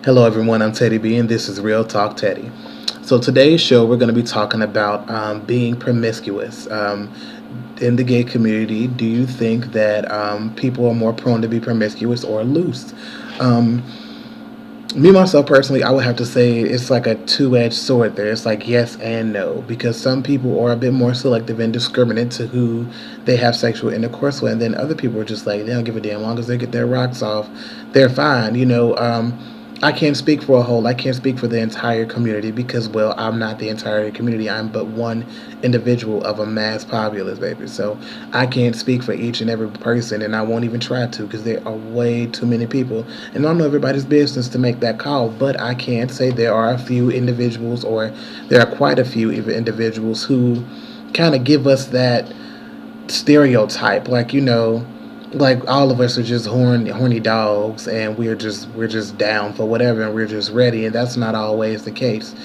Hello, everyone. I'm Teddy B, and this is Real Talk Teddy. So, today's show, we're going to be talking about being promiscuous. In the gay community, do you think that people are more prone to be promiscuous or loose? Um, Me, myself, personally, I would have to say it's like a two-edged sword there. It's like yes and no, because some people are a bit more selective and discriminate to who they have sexual intercourse with, and then other people are just like, they don't give a damn. As long as they get their rocks off, they're fine. I can't speak for a whole. I can't speak for the entire community because, well, I'm not the entire community. I'm but one individual of a mass populace, baby. So I can't speak for each and every person, and I won't even try to because there are way too many people. And I don't know everybody's business to make that call, but I can say there are a few individuals, or there are quite a few even individuals who kind of give us that stereotype, like all of us are just horny dogs, and we're just down for whatever, and we're just ready, and that's not always the case.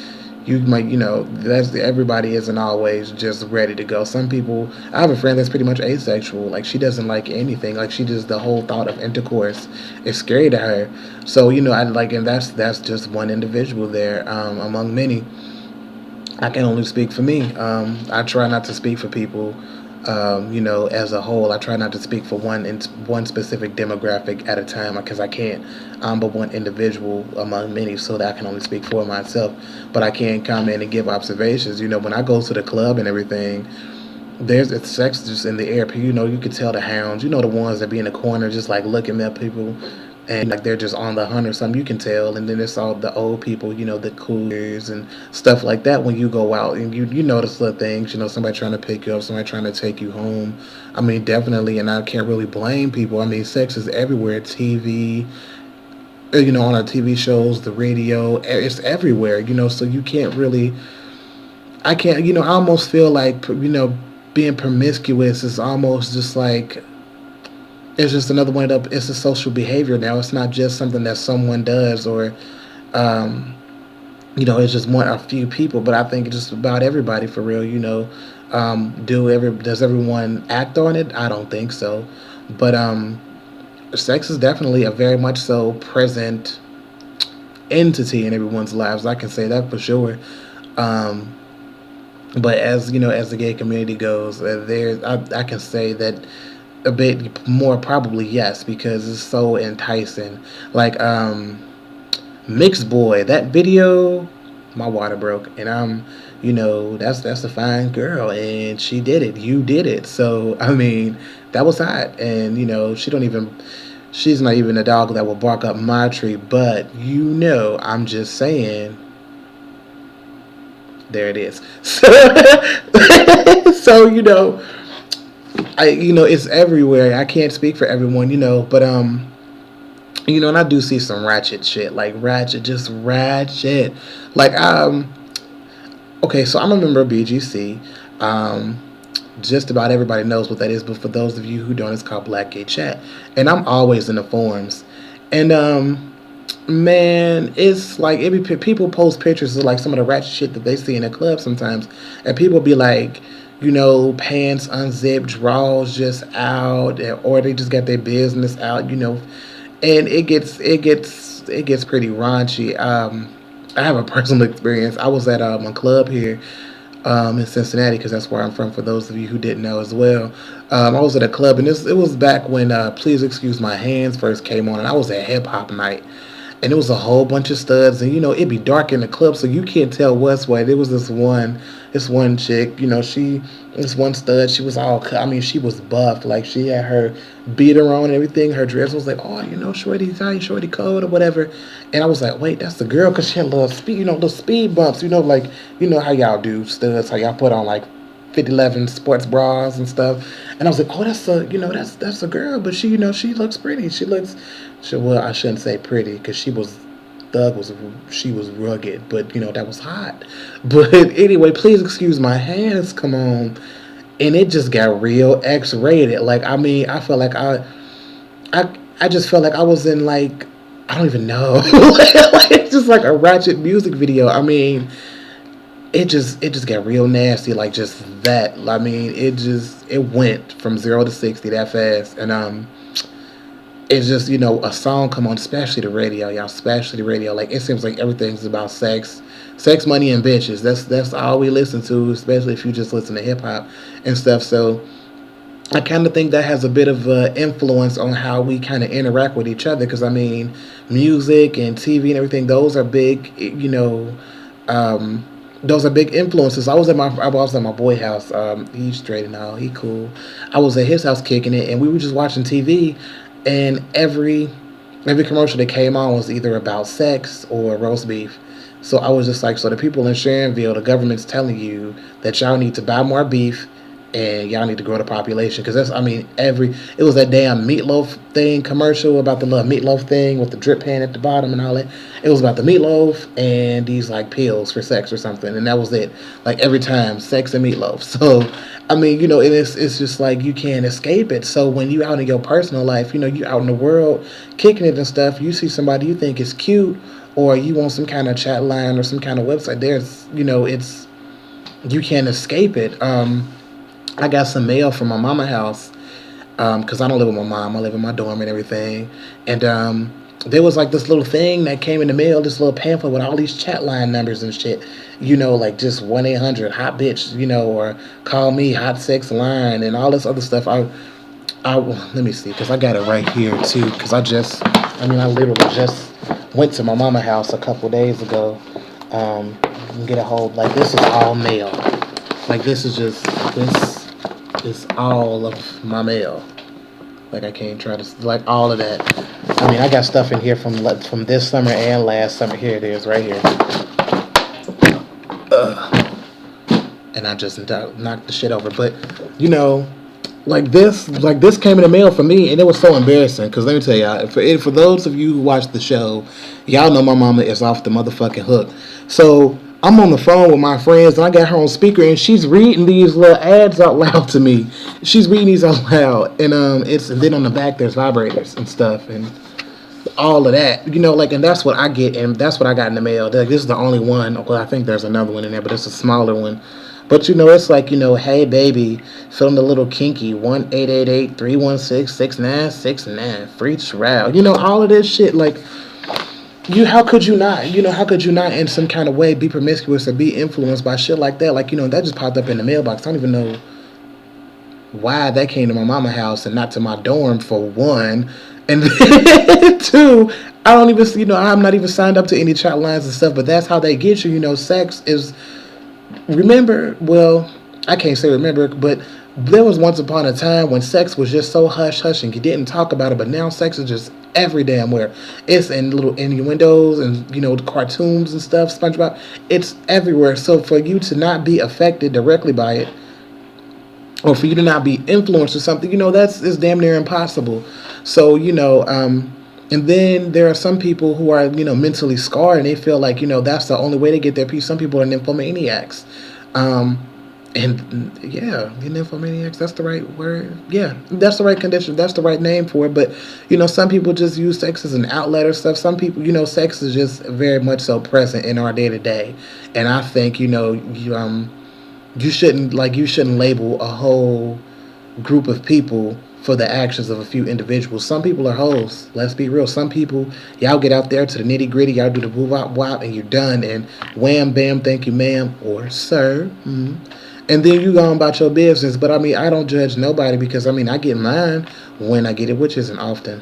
You might, that's everybody isn't always just ready to go. Some people, I have a friend that's pretty much asexual. Like she doesn't like anything. Like she just the whole thought of intercourse is scary to her. So I like, and that's just one individual there among many. I can only speak for me. I try not to speak for people, as a whole. I try not to speak for one specific demographic at a time because I can't. I'm but one individual among many, so that I can only speak for myself. But I can comment and give observations. When I go to the club and everything, there's it's sex just in the air. You can tell the hounds. The ones that be in the corner just like looking at people, and like they're just on the hunt or something. You can tell. And then it's all the old people, the coolers and stuff like that. When you go out and you notice little things, somebody trying to pick you up, somebody trying to take you home. I mean, definitely, and I can't really blame people. I mean, sex is everywhere. TV, on our TV shows, the radio, it's everywhere. So you can't really. I can't. I almost feel like being promiscuous is almost just like it's just another one of it's a social behavior now. It's not just something that someone does, or um, it's just one a few people. But I think it's just about everybody for real. Does everyone act on it? I don't think so. But sex is definitely a very much so present entity in everyone's lives. I can say that for sure. Um, but as the gay community goes, I can say that a bit more probably yes, because it's so enticing. Like Mixed Boy, that video, my water broke, and that's a fine girl, and she did it. You did it. So I mean, that was hot, and she's not even a dog that will bark up my tree. But I'm just saying, there it is. So it's everywhere. I can't speak for everyone, but and I do see some ratchet shit, like ratchet, just ratchet. Like okay, so I'm a member of BGC. Um, just about everybody knows what that is, but for those of you who don't, it's called Black Gay Chat, and I'm always in the forums, and man, it's like people post pictures of like some of the ratchet shit that they see in the club sometimes, and people be like, pants unzipped, drawers just out, or they just got their business out, and it gets pretty raunchy. I have a personal experience. I was at a club here in Cincinnati because that's where I'm from. For those of you who didn't know as well, I was at a club, and it was back when "Please Excuse My Hands" first came on, and I was at hip hop night, and it was a whole bunch of studs, and it'd be dark in the club, so you can't tell what's what. There was this one chick, this one stud. She was I mean, she was buff, like she had her beater on and everything. Her dress was like, oh, shorty tight, shorty cold or whatever. And I was like, wait, that's the girl, because she had little speed, little speed bumps, like how y'all do studs, how y'all put on like 5011 sports bras and stuff. And I was like, oh, that's a girl, but she looks pretty. Well, I shouldn't say pretty, because she was rugged, but that was hot. But anyway, please excuse my hands. Come on, and it just got real X-rated. Like I mean, I felt like I just felt like I was in like I don't even know, like it's just like a ratchet music video. I mean, it just got real nasty, like just that. I mean, it went from 0 to 60 that fast, and it's just, a song come on, especially the radio, y'all, especially the radio. Like, it seems like everything's about sex, money, and bitches. That's all we listen to, especially if you just listen to hip hop and stuff. So I kind of think that has a bit of influence on how we kind of interact with each other. Because I mean, music and TV and everything; those are big. Those are big influences. I was at my boy house. He's straight and all. He cool. I was at his house kicking it, and we were just watching TV, and every commercial that came on was either about sex or roast beef. So I was just like, so the people in Sharonville, the government's telling you that y'all need to buy more beef and y'all need to grow the population. Because that's, I mean, it was that damn meatloaf thing commercial about the little meatloaf thing with the drip pan at the bottom and all that. It was about the meatloaf and these like pills for sex or something. And that was it. Like every time, sex and meatloaf. So, I mean, and it's just like you can't escape it. So when you out in your personal life, you out in the world kicking it and stuff, you see somebody you think is cute or you want some kind of chat line or some kind of website, you can't escape it. I got some mail from my mama house because I don't live with my mom. I live in my dorm and everything. And there was like this little thing that came in the mail, this little pamphlet with all these chat line numbers and shit. Like just 1-800 hot bitch, or call me hot sex line and all this other stuff. Let me see, because I got it right here too. Because I literally just went to my mama house a couple days ago. And get a hold, like, this is all mail. Like, this is all of my mail. Like, I can't try to, like, all of that. I mean, I got stuff in here from this summer and last summer. Here it is, right here. And I just knocked the shit over. But, this came in the mail for me, and it was so embarrassing. Because let me tell y'all, for those of you who watch the show, y'all know my mama is off the motherfucking hook. So I'm on the phone with my friends, and I got her on speaker, and she's reading these little ads out loud to me. She's reading these out loud, and and then on the back there's vibrators and stuff, and all of that, and that's what I get, and that's what I got in the mail. Like, this is the only one. Well, I think there's another one in there, but it's a smaller one. But it's like, hey baby, feeling a little kinky, 1-888-316-6969, free trial, all of this shit. Like, how could you not? How could you not in some kind of way be promiscuous or be influenced by shit like that? Like, that just popped up in the mailbox. I don't even know why that came to my mama house and not to my dorm, for one. And then two, I don't even, I'm not even signed up to any chat lines and stuff, but that's how they get you. Sex is, I can't say remember, but there was once upon a time when sex was just so hush-hush and you didn't talk about it, but now sex is just every damn where. It's in little innuendos and, the cartoons and stuff, SpongeBob. It's everywhere. So for you to not be affected directly by it, or for you to not be influenced or something, it's damn near impossible. So, and then there are some people who are, mentally scarred, and they feel like, that's the only way to get their peace. Some people are nymphomaniacs. And yeah, nymphomaniacs, that's the right word. Yeah, that's the right condition. That's the right name for it. But, some people just use sex as an outlet or stuff. Some people, sex is just very much so present in our day to day. And I think, you shouldn't label a whole group of people for the actions of a few individuals. Some people are hoes. Let's be real. Some people, y'all get out there to the nitty gritty, y'all do the woo wop wop, and you're done. And wham bam, thank you, ma'am or sir. And then you go on about your business. But I don't judge nobody, because I get mine when I get it, which isn't often.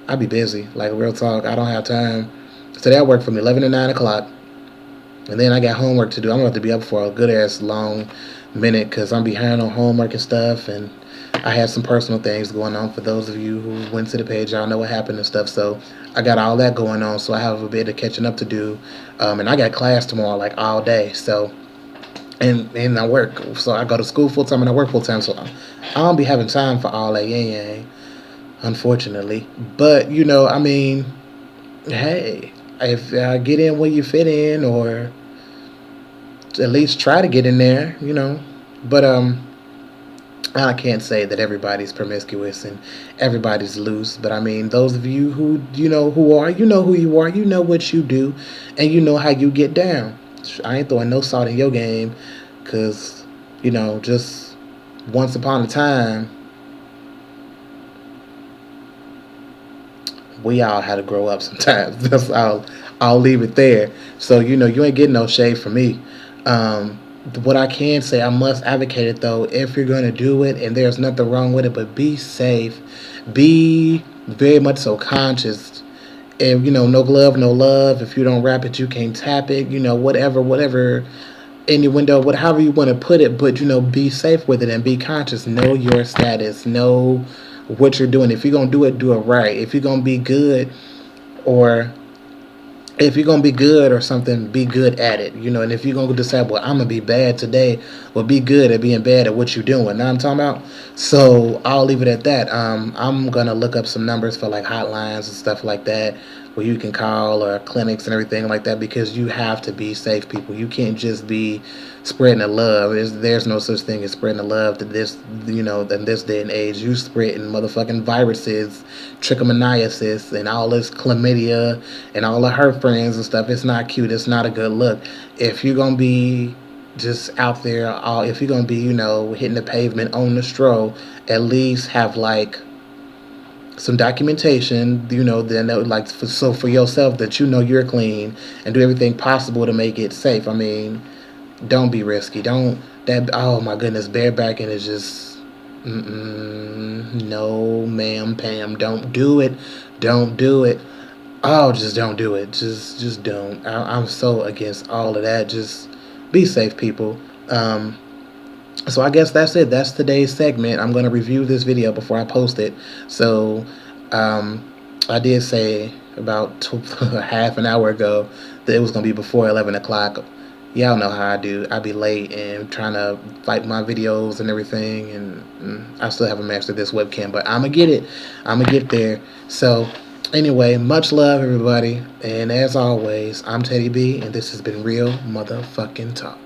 I be busy, like, real talk. I don't have time. Today I work from 11 to 9 o'clock. And then I got homework to do. I'm going to have to be up for a good-ass long minute because I'm behind on homework and stuff. And I had some personal things going on. For those of you who went to the page, y'all know what happened and stuff. So I got all that going on. So I have a bit of catching up to do. And I got class tomorrow, like, all day. So, and I work. So I go to school full-time and I work full-time. So I don't be having time for all that yang, unfortunately. But, hey, if I get in where you fit in, or at least try to get in there, But I can't say that everybody's promiscuous and everybody's loose. But those of you who who are, who you are, what you do, and how you get down. I ain't throwing no salt in your game, because just once upon a time, we all had to grow up sometimes. That's I'll leave it there. So you ain't getting no shade from me. Um, what I can say, I must advocate it though. If you're gonna do it, and there's nothing wrong with it, but be safe, be very much so conscious. And no glove, no love. If you don't wrap it, you can't tap it. Whatever innuendo, whatever you want to put it. But be safe with it and be conscious. Know your status. Know what you're doing. If you're gonna do it right. If you're gonna be good, or if you're gonna be good or something, be good at it. And if you're gonna decide, well, I'm gonna be bad today, well, be good at being bad at what you're doing. Know what I'm talking about? So I'll leave it at that. I'm gonna look up some numbers for like hotlines and stuff like that, where you can call, or clinics and everything like that, because you have to be safe, people. You can't just be spreading the love. There's no such thing as spreading the love to this, in this day and age. You spreading motherfucking viruses, trichomoniasis, and all this chlamydia, and all of her friends and stuff. It's not cute. It's not a good look. If you're gonna be just out there, if you're gonna be, hitting the pavement on the stroll, at least have like some documentation, then like for yourself, that you're clean, and do everything possible to make it safe. I mean, don't be risky. Don't that. Oh my goodness, barebacking is just. No, ma'am, Pam. Don't do it. Don't do it. Oh, just don't do it. Just don't. I'm so against all of that. Just be safe, people. So I guess that's it. That's today's segment. I'm going to review this video before I post it. So I did say about half an hour ago that it was going to be before 11 o'clock. Y'all know how I do. I be late and trying to fight my videos and everything, and I still haven't mastered this webcam, but I'm going to get it. I'm going to get there. So anyway, much love, everybody. And as always, I'm Teddy B, and this has been Real Motherfucking Talk.